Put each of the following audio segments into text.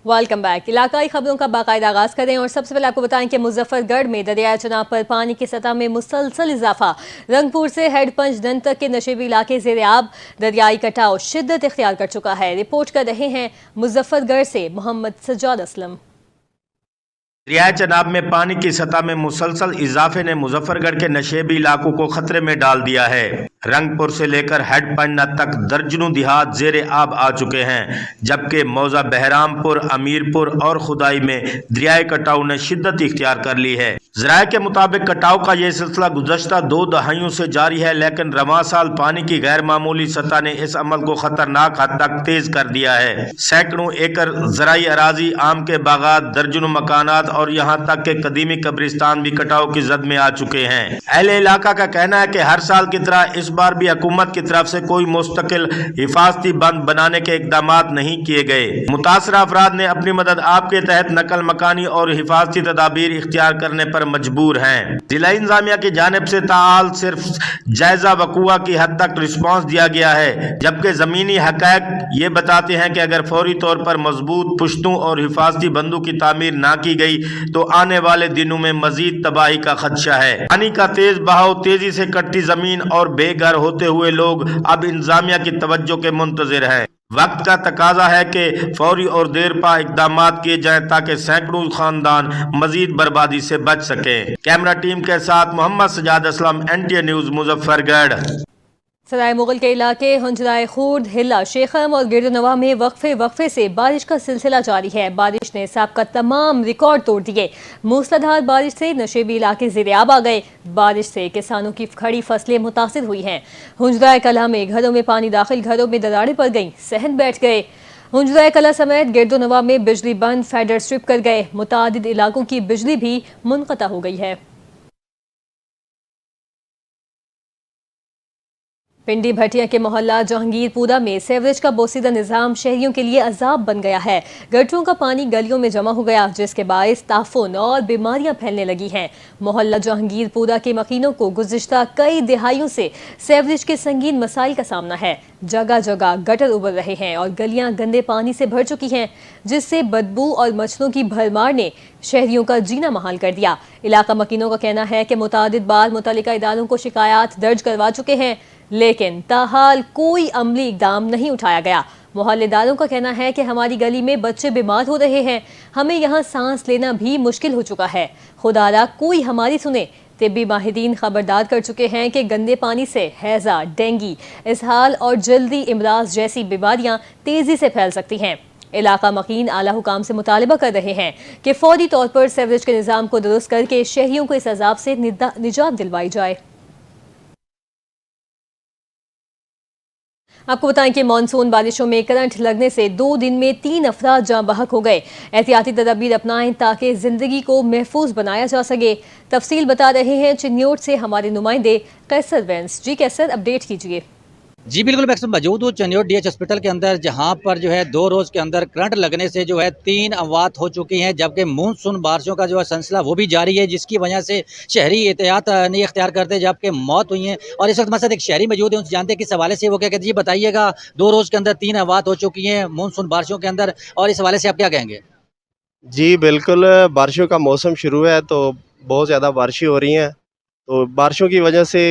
Welcome back. इलाकाई खबरों का बाकायदा आगाज करें और सबसे पहले आपको बताएं कि मुजफ्फरगढ़ में दरियाए चनाब पर पानी की सतह में मुसलसल इजाफा। रंगपुर से हेडपंच डन तक के नशेबी इलाके ज़ेर आब। दरियाई कटाव शिद्दत इख्तियार कर चुका है। रिपोर्ट कर रहे हैं मुजफ्फरगढ़ से मोहम्मद सज्जाद असलम। दरियाए चनाब में पानी की सतह में मुसलसल इजाफे ने मुजफ्फरगढ़ के नशेबी इलाकों को खतरे में डाल दिया है। रंगपुर से लेकर हेडपंच तक दर्जनों देहात जेर आब आ चुके हैं, जबकि मौजा बहरामपुर, अमीरपुर और खुदाई में दरियाए कटाव ने शिद्दत इख्तियार कर ली है। ज़राए के मुताबिक कटाव का ये सिलसिला गुज़श्ता 2 दहाइयों से जारी है, लेकिन रवां साल पानी की गैर मामूली सतह ने इस अमल को खतरनाक हद तक तेज कर दिया है। सैकड़ों एकड़ ज़राई अराजी, आम के बागात, दर्जनों मकानात और यहाँ तक के कदीमी कब्रिस्तान भी कटाव की जद में आ चुके हैं। अहले इलाका का कहना है कि हर साल की तरह इस बार भी हुकूमत की तरफ से कोई मुस्तकिल हिफाजती बंद बनाने के इकदाम नहीं किए गए। मुतासरा अफराद ने अपनी मदद आप के तहत नकल मकानी और हिफाजती तदाबीर इख्तियार करने पर मजबूर हैं। जिला इंतजामिया की जानिब से ताल सिर्फ जायजा वकुआ की हद तक रिस्पांस दिया गया है, जबकि जमीनी हकायक ये बताते हैं कि अगर फौरी तौर पर मजबूत पुश्तों और हिफाजती बंदों की तामीर ना की गई तो आने वाले दिनों में मजीद तबाही का खदशा है। पानी का तेज बहाव, तेजी से कटती जमीन और बेघर होते हुए लोग अब इंतजामिया की तवज्जो के मुंतजिर हैं। वक्त का तकाजा है कि फौरी और देरपा इकदाम किए जाएं ताकि सैकड़ों खानदान मजीद बर्बादी से बच सके। कैमरा टीम के साथ मोहम्मद सज्जाद असलम, NTA न्यूज़, मुजफ्फरगढ़। सराय मुगल के इलाके हुंजराए खुर्द, हिला, शेखम और गिरदनवा में वक्फे से बारिश का सिलसिला जारी है। बारिश ने सबका तमाम रिकॉर्ड तोड़ दिए। मूसलाधार बारिश से नशेबी इलाके ज़ेर-ए-आब आ गए। बारिश से किसानों की खड़ी फसलें मुतासिर हुई हैं। हुंजराए कला में घरों में पानी दाखिल, घरों में दरारें पड़ गईं, सहन बैठ गए। हुंजराए कला समेत गिरदनवा में बिजली बंद, फेडर स्ट्रिप कर गए। मुतादिद इलाकों की बिजली भी मुनक़ता हो गई है। पिंडी भटिया के मोहल्ला जहांगीरपुरा में सीवरेज का बोसीदा निज़ाम शहरियों के लिए अजाब बन गया है। गटरों का पानी गलियों में जमा हो गया, जिसके बायस ताफुन और बीमारियां फैलने लगी हैं। मोहल्ला जहांगीरपुरा के मकीनों को गुज़िश्ता कई दिहाइयों से सीवरेज के संगीन मसाइल का सामना है। जगह जगह गटर उबर रहे हैं और गलियां गंदे पानी से भर चुकी हैं, जिससे बदबू और मच्छरों की भरमार ने शहरियों का जीना महाल कर दिया। इलाका मकीनों का कहना है कि मुतादिद बार मुतल्लिका इदारों को शिकायत दर्ज करवा चुके हैं, लेकिन ताहाल कोई अमली इकदाम नहीं उठाया गया। मोहल्लेदारों का कहना है कि हमारी गली में बच्चे बीमार हो रहे हैं, हमें यहाँ सांस लेना भी मुश्किल हो चुका है। खुदारा कोई हमारी सुने। तिब्बी माहिरीन खबरदार कर चुके हैं कि गंदे पानी से हैजा, डेंगी, इसहाल और जल्दी इमराज जैसी बीमारियां तेजी से फैल सकती हैं। इलाका मकीन आला हुकाम से मुतालबा कर रहे हैं कि फौरी तौर पर सीवरेज के निज़ाम को दुरुस्त करके शहरियों को इस अजाब से निजात दिलवाई जाए। आपको बताएं कि मानसून बारिशों में करंट लगने से 2 दिन में 3 अफराद जाँ बहक हो गए। एहतियाती तदबीर अपनाएं ताकि जिंदगी को महफूज बनाया जा सके। तफसील बता रहे हैं चिन्योट से हमारे नुमाइंदे कैसर वेंस। जी कैसर, अपडेट कीजिए। जी बिल्कुल, मैं मौजूद हूँ चन्योट DH हॉस्पिटल के अंदर, जहाँ पर जो है 2 रोज़ के अंदर करंट लगने से जो है 3 अमवात हो चुकी हैं, जबकि मानसून बारिशों का जो है सिलसिला वो भी जारी है, जिसकी वजह से शहरी एहतियात नहीं इख्तियार करते, जबकि मौत हुई हैं। और इस वक्त हमारे साथ एक शहरी मौजूद है, उनसे जानते हैं किस हवाले से वो क्या कहते हैं। बताइएगा, 2 रोज़ के अंदर 3 अमवात हो चुकी हैं मानसून बारिशों के अंदर, और इस हवाले से आप क्या कहेंगे? जी बिल्कुल, बारिशों का मौसम शुरू है तो बहुत ज़्यादा बारिशें हो रही हैं। तो बारिशों की वजह से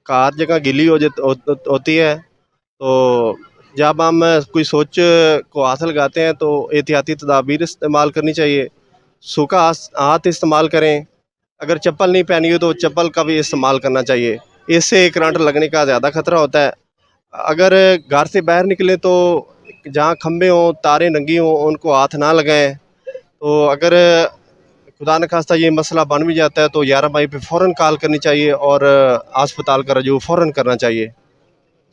कार जगह गीली होती है। तो जब हम कोई सोच को हाथ लगाते हैं तो एहतियाती तदाबीर इस्तेमाल करनी चाहिए। सूखा हाथ इस्तेमाल करें। अगर चप्पल नहीं पहनी हो तो चप्पल का भी इस्तेमाल करना चाहिए। इससे करंट लगने का ज़्यादा खतरा होता है। अगर घर से बाहर निकले तो जहाँ खंभे हों, तारें नंगी हों, उनको हाथ ना लगाएं। तो अगर खुदा न खास्ता ये मसला बन भी जाता है तो 11 मई पे फ़ौरन कॉल करनी चाहिए और अस्पताल का रजू फ़ौरन करना चाहिए।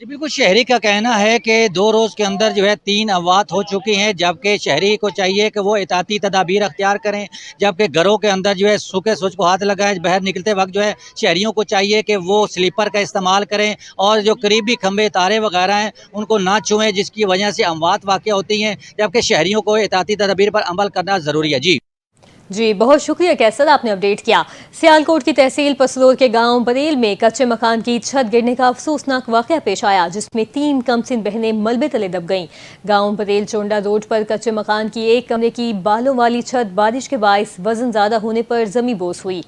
जी बिल्कुल, शहरी का कहना है कि 2 रोज़ के अंदर जो है 3 अमवात हो चुकी हैं, जबकि शहरी को चाहिए कि वो एहतियाती तदाबीर अख्तियार करें, जबकि घरों के अंदर जो है सूखे स्विच को हाथ लगाएं। बाहर निकलते वक्त जो है शहरियों को चाहिए कि वो स्लीपर का इस्तेमाल करें और जो करीबी खंभे, तारे वगैरह हैं उनको ना छुएं, जिसकी वजह से अमवात वाक़या होती हैं, जबकि शहरियों को एहतियाती तदाबीर पर अमल करना ज़रूरी है। जी जी बहुत शुक्रिया कैसर, आपने अपडेट किया। सियालकोट की तहसील पसरोर के गांव बरेल में कच्चे मकान की छत गिरने का अफसोसनाक वाकया पेश आया, जिसमें 3 कमसिन बहनें मलबे तले दब गईं। गांव बरेल चोंडा रोड पर कच्चे मकान की एक कमरे की बालों वाली छत बारिश के बायस वजन ज्यादा होने पर जमी बोस हुई।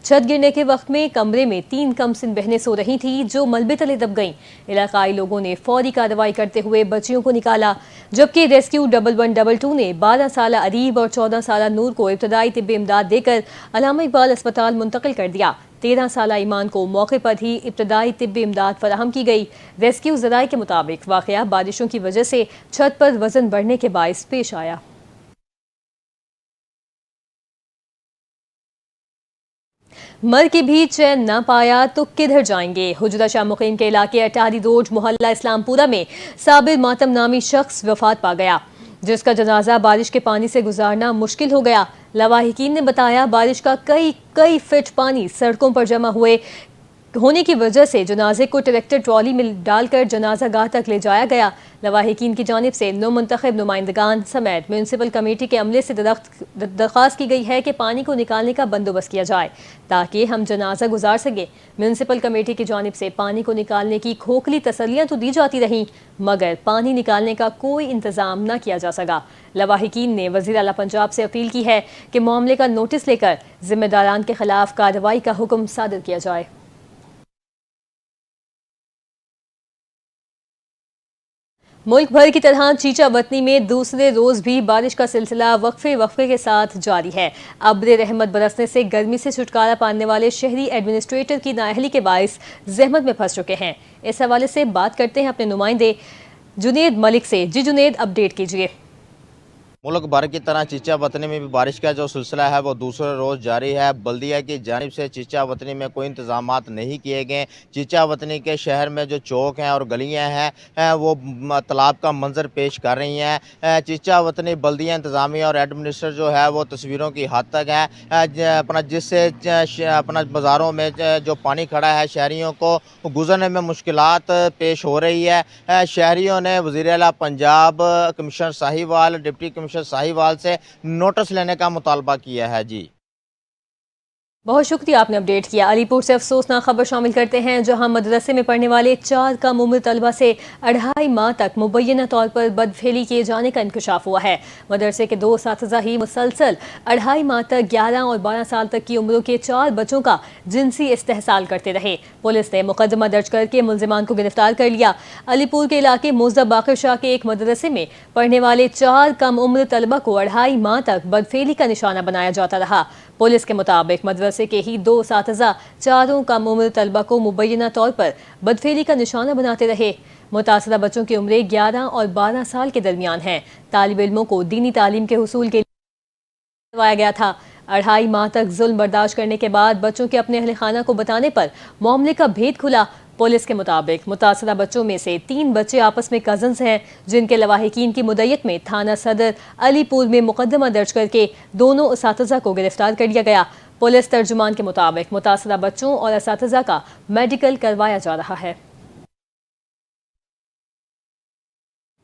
छत गिरने के वक्त में कमरे में 3 कमसिन बहनें सो रही थीं, जो मलबे तले दब गईं। इलाकाई लोगों ने फौरी कार्रवाई करते हुए बच्चियों को निकाला, जबकि रेस्क्यू 1122 ने 12 साल अरीब और 14 साल नूर को इब्तदाई तिब्बी इमदाद देकर अल्लामा इकबाल अस्पताल मुंतकिल कर दिया। 13 साल ईमान को मौके पर ही इब्तदाई तिब्बी इमदाद फराहम की गई। रेस्क्यू ज़राए के मुताबिक वाकया बारिशों की वजह से छत पर वजन बढ़ने के बायस पेश आया। मर के भी चैन न पाया तो किधर जाएंगे। हुजरा शाह मुकीम के इलाके अटारी रोड मोहल्ला इस्लामपुरा में साबिर मातम नामी शख्स वफात पा गया, जिसका जनाजा बारिश के पानी से गुजारना मुश्किल हो गया। लवाहिकीन ने बताया बारिश का कई फीट पानी सड़कों पर जमा होने की वजह से जनाजे को ट्रैक्टर ट्रॉली में डालकर जनाजा गाह तक ले जाया गया। लवाहिकीन की जानिब से नौमुंतखब नुमाइंदगान समेत म्यूनसिपल कमेटी के अमले से दरख्वास्त की गई है कि पानी को निकालने का बंदोबस्त किया जाए ताकि हम जनाजा गुजार सकें। म्यूनसिपल कमेटी की जानिब से पानी को निकालने की खोखली तसल्लियां तो दी जाती रहीं, मगर पानी निकालने का कोई इंतजाम न किया जा सका। लवाहिकीन ने वज़ीर आला पंजाब से अपील की है कि मामले का नोटिस लेकर जिम्मेदारान के खिलाफ कार्रवाई का हुक्म सादर किया जाए। मुल्क भर की तरह चीचा वतनी में दूसरे रोज भी बारिश का सिलसिला वक्फे के साथ जारी है। अब्र रहमत बरसने से गर्मी से छुटकारा पाने वाले शहरी एडमिनिस्ट्रेटर की नाअहली के बायस जहमत में फंस चुके हैं। इस हवाले से बात करते हैं अपने नुमाइंदे जुनेद मलिक से। जी जुनेद, अपडेट कीजिए। मुल्क भर की तरह चीचा वतनी में भी बारिश का जो सिलसिला है वो दूसरे रोज़ जारी है। बल्दिया की जानिब से चीचा वतनी में कोई इंतजामात नहीं किए गए। चीचा वतनी के शहर में जो चौक हैं और गलियां हैं वो तालाब का मंजर पेश कर रही हैं। चीचा वतनी बल्दिया इंतजामिया और एडमिनिस्ट्रेटर जो है वो तस्वीरों की हद तक है अपना, जिससे अपना बाज़ारों में जो पानी खड़ा है शहरियों को गुजरने में मुश्किलात पेश हो रही है। शहरियों ने वज़ीर आला Punjab, commissioner Sahiwal, deputy commissioner Sahiwal से नोटिस लेने का मुतालबा किया है। जी बहुत शुक्रिया, आपने अपडेट किया। अलीपुर से अफसोसनाक खबर शामिल करते हैं, जहां मदरसे में पढ़ने वाले 4 कम उम्र तलबा से 2.5 माह तक मुबैना तौर पर बदफेली किए जाने का इंकशाफ हुआ है। मदरसे के 2 असातिज़ा ही मुसलसल 2.5 माह तक 11 और 12 साल तक की उम्रों के 4 बच्चों का जिनसी इस्तेहसाल करते रहे। पुलिस ने मुकदमा दर्ज करके मुलजिमान को गिरफ्तार कर लिया। अलीपुर के इलाके मोज़ा बाकर शाह के एक मदरसे में पढ़ने वाले 4 कम उम्र तलबा को 2.5 माह तक बदफेली का निशाना बनाया जाता रहा। पुलिस के मुताबिक मदरसे के ही 2 असातिज़ा 4 कम उम्र तलबा को मुबैना तौर पर बदफेली का निशाना बनाते रहे। मुतासरा बच्चों की उम्रें 11 और 12 साल के दरमियान हैं। तालिब इल्मों को दीनी तालीम के हुसूल के लिए करवाया गया था। 2.5 माह तक जुल्म बर्दाश्त करने के बाद बच्चों के अपने अहले खाना को बताने पर मामले का भेद खुला। पुलिस के मुताबिक मुतासरा बच्चों में से 3 बच्चे आपस में कजन्स हैं, जिनके लवाहिकीन की मुद्दत में थाना सदर अलीपुर में मुकदमा दर्ज करके दोनों असातिज़ा को गिरफ्तार कर लिया गया। पुलिस तर्जुमान के मुताबिक मुतासरा बच्चों और असातिज़ा का मेडिकल करवाया जा रहा है।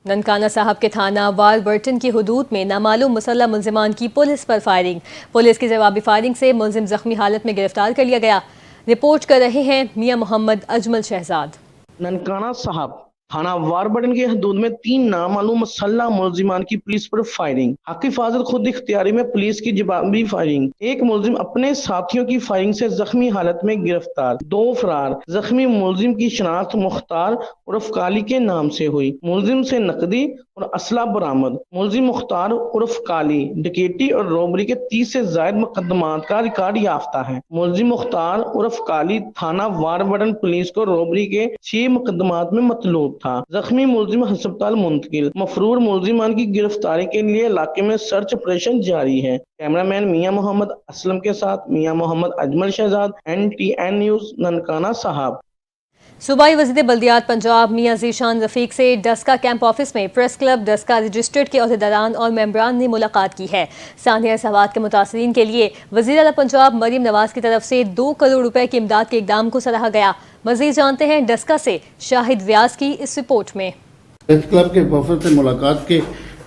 ननकाना साहब के थाना वारबर्टन की हुदूद में नामालूम मुसल्लह मुलजिमान की पुलिस पर फायरिंग। पुलिस की जवाबी फायरिंग से मुलजिम जख्मी हालत में गिरफ्तार कर लिया गया। रिपोर्ट कर रहे हैं मियां मोहम्मद अजमल शहजाद। ननकाना साहब थाना वारबर्टन की हदूद में 3 नामालूम मुसल्लह मुलजिमान की पुलिस पर फायरिंग। हक हिफाजत खुद इख्तियारी में पुलिस की जवाबी फायरिंग। एक मुलजिम अपने साथियों की फायरिंग से जख्मी हालत में गिरफ्तार, 2 फरार। जख्मी मुलजिम की शनाख्त मुख्तार उर्फ काली के नाम से हुई। मुलजिम से नकदी और असला बरामद। मुलजिम मुख्तार उर्फ काली डकैती और रॉबरी के 30 से ज्यादा मुकदमात का रिकॉर्ड याफ्ता है। मुलजिम मुख्तार उर्फ काली थाना वारबर्टन पुलिस को रॉबरी के 6 मुकदमात में मतलूब था। जख्मी मुलजिम अस्पताल मुंतकिल। मफरूर मुलजिमान की गिरफ्तारी के लिए इलाके में सर्च ऑपरेशन जारी है। कैमरामैन मियां मोहम्मद असलम के साथ मियां मोहम्मद अजमल शहजाद, NTN न्यूज, ननकाना साहब। सूबाई वज़ीर बल्दियात पंजाब मियां ज़ीशान रफ़ीक से डस्का कैंप ऑफिस में प्रेस क्लब डस्का रजिस्टर्ड के अहदेदारान और मेंबरान ने मुलाकात की है। सानिया सवात के मुतासरीन के लिए वज़ीर आला पंजाब मरीम नवाज की तरफ से 2 करोड़ रुपए की इमदाद के इक़दाम को सराहा गया। मज़ीद जानते हैं डस्का से शाहिद व्यास की इस रिपोर्ट में। प्रेस क्लब के वफद से मुलाकात के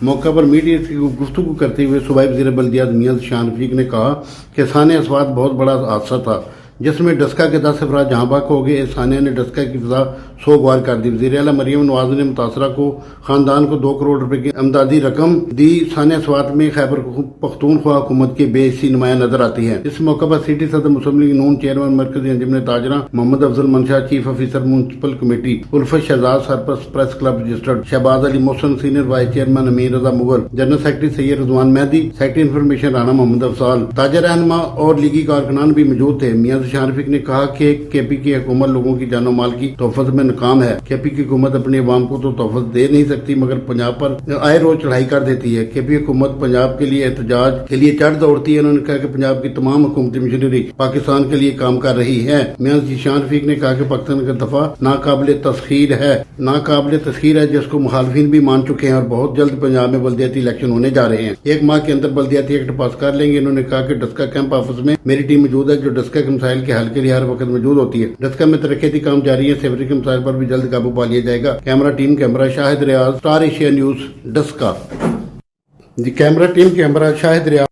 मौका पर मीडिया से गुफ्तगू करते हुए सूबाई वज़ीर बल्दियात मियां शान रफीक ने कहा कि सानिया अस्वात बहुत बड़ा हादसा था जिसमें डस्का के 10 अफराद जहाँ बाक हो गए। सानिया ने डस्का की फजा सोगवार कर दी। वज़ीर आला मरियम नवाज ने मुतासरा को खानदान को 2 करोड़ रुपए की अमदादी रकम दी। सानिया अस्वात में खैबर पख्तूनख्वा हुकूमत की बेइज्जती नुमाया नजर आती है। इस मौके पर सिटी सदर मुस्लिम लीग नून चेयरमैन मरकजी अंजुमन ताजरा मोहम्मद अफजल मंशा, chief officer municipal committee Ulfat Shahzad, सरपरस्त press club registered Shahbaz Ali Mohsin, senior vice chairman Amir Raza Mughal, general secretary Syed Rizwan Mehdi, secretary information Rana Muhammad Afzal, ताजा रहनुमा और लीगी कारकुनान भी मौजूद थे। मियां शान रफीक ने कहा कि केपी की हुकूमत लोगों की जानो माल की तोहफत में नाकाम है। केपी की हुकूमत अपनी अवाम को तो तोहफत दे नहीं सकती मगर पंजाब पर आए रोज चढ़ाई कर देती है। केपी हुकूमत पंजाब के लिए एहतजाज के लिए चढ़ दौड़ती है। उन्होंने कहा कि पंजाब की तमाम हुकूमती मशीनरी पाकिस्तान के लिए काम कर रही है। मियां शान रफीक ने कहा कि पाकिस्तान का दफा नाकाबिल तस्खीर है जिसको मुखालफिन भी मान चुके हैं और बहुत जल्द पंजाब में बल्दियाती इलेक्शन होने जा रहे हैं। 1 माह के अंदर बल्दियाती एक्ट पास कर लेंगे। इन्होंने कहा कि डस्का कैंप ऑफिस में मेरी टीम मौजूद है जो डस्का के मसाइल के हल के लिए हर वक्त मौजूद होती है। डस्का में तरक्याती काम जारी है। सेवरी के मसाइल पर भी जल्द काबू पा लिया जाएगा। कैमरा टीम कैमरा शाहिद रियाज, स्टार एशिया न्यूज, डस्का। जी कैमरा टीम कैमरा शाहिद रियाज।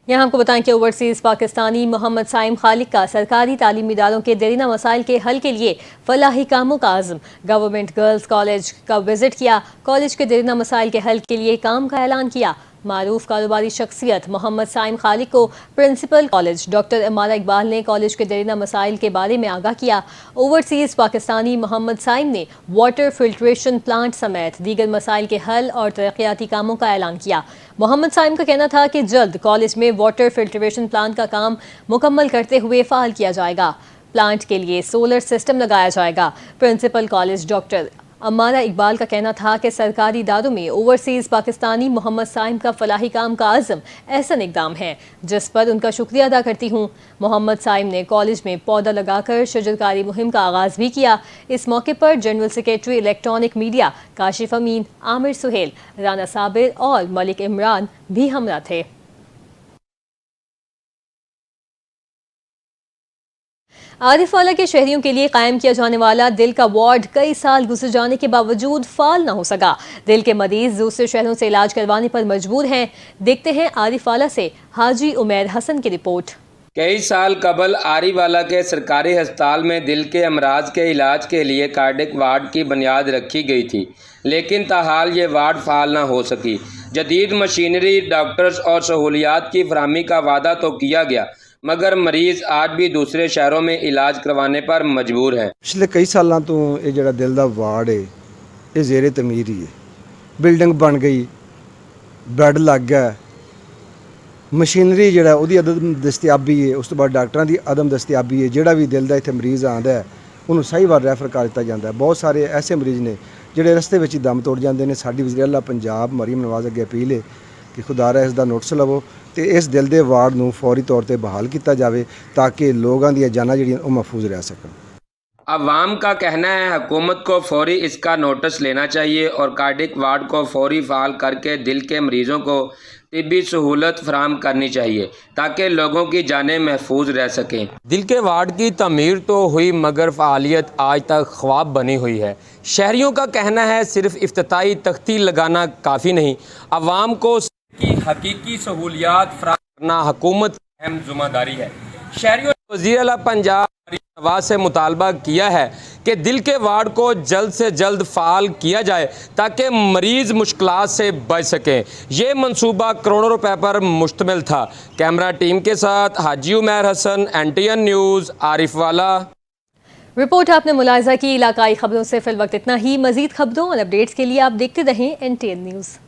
यहाँ आपको बताएं कि ओवरसीज़ पाकिस्तानी मोहम्मद साइम खालिक का सरकारी तालीमी इदारों के देरीना मसाइल के हल के लिए फलाही कामों का आज़म। गवर्नमेंट गर्ल्स कॉलेज का विजिट किया, कॉलेज के देरीना मसाइल के हल के लिए काम का ऐलान किया। मारूफ कारोबारी शख्सियत मोहम्मद साइम खालिक को principal college doctor Imara Iqbal ने कॉलेज के देरीना मसाइल के बारे में आगाह किया। ओवरसीज़ पाकिस्तानी मोहम्मद साइम ने वाटर फिल्ट्रेशन प्लांट समेत दीगर मसाइल के हल और तरक्याती कामों का ऐलान किया। मोहम्मद साइम का कहना था कि जल्द कॉलेज में वाटर फिल्ट्रेशन प्लांट का काम मुकम्मल करते हुए फ़ाल किया जाएगा। प्लांट के लिए सोलर सिस्टम लगाया जाएगा। प्रिंसिपल कॉलेज डॉक्टर अमारा इकबाल का कहना था कि सरकारी इदारों में ओवरसीज़ पाकिस्तानी मोहम्मद साइम का फलाही काम का आज़म एहसन इक़दाम है जिस पर उनका शुक्रिया अदा करती हूँ। मोहम्मद साइम ने कॉलेज में पौधा लगाकर शजरकारी मुहिम का आगाज़ भी किया। इस मौके पर general secretary electronic media Kashif Amin, Aamir Sohail, Rana Sabir और मलिक इमरान भी हमरा थे। आरिफवाला के शहरियों के लिए कायम किया जाने वाला दिल का वार्ड कई साल गुजर जाने के बावजूद फाल न हो सका। दिल के मरीज दूसरे शहरों से इलाज करवाने पर मजबूर हैं। देखते हैं आरिफवाला से हाजी उमैर हसन की रिपोर्ट। कई साल कबल आरीवाला के सरकारी अस्पताल में दिल के अमराज के इलाज के लिए कार्डिक वार्ड की बुनियाद रखी गई थी, लेकिन ताहाल ये वार्ड फाल न हो सकी। जदीद मशीनरी, डॉक्टर्स और सहूलियात की फराहमी का वादा तो किया गया मगर मरीज आज भी दूसरे शहरों में इलाज करवाने पर मजबूर है। पिछले कई सालों तो ये जो दिल का वार्ड है ये जेरे तमीर ही है। बिल्डिंग बन गई, बैड लग गया, मशीनरी जो अदम दस्तियाबी है, उस तो बाद डॉक्टरों की अदम दस्तियाबी है। जोड़ा भी दिल का इतने मरीज़ आता है उन्होंने सही बार रैफर कर दिता जाता है। बहुत सारे ऐसे मरीज़ ने जोड़े रस्ते में ही दम तोड़ जाते हैं। साड़ी वज़ीर आला पंजाब मरीम नवाज अगे अपील है कि खुदारा इसका नोटिस लवो तो इस दिल के वार्ड को फौरी तौर पर बहाल किया जाए ताकि लोगों दी जाना जिहड़ियां महफूज रह सकन। अवाम का कहना है हुकूमत को फौरी इसका नोटिस लेना चाहिए और कार्डिक वार्ड को फौरी फाल करके दिल के मरीज़ों को तिब्बी सहूलत फराहम करनी चाहिए ताकि लोगों की जानें महफूज रह सकें। दिल के वार्ड की तमीर तो हुई मगर फ़ालियत आज तक ख्वाब बनी हुई है। शहरियों का कहना है सिर्फ इफ्तिताई तख्ती लगाना काफ़ी नहीं, अवाम को की हकीकी सहूलियात फराहम करना हुकूमत की अहम ज़िम्मेदारी है। शहरियों ने वज़ीर आला पंजाब नवाज से मुतालबा किया है कि दिल के वार्ड को जल्द से जल्द फ़ाल किया जाए ताकि मरीज़ मुश्किलात से बच सकें। ये मंसूबा करोड़ों रुपए पर मुश्तमिल था। कैमरा टीम के साथ Haji Umair Hasan, NTN news, Arifwala. Report आपने मुलाहिजा की। इलाकाई खबरों से फिल वक्त इतना ही। मज़ीद खबरों और अपडेट्स के लिए आप देखते रहें NTN न्यूज़।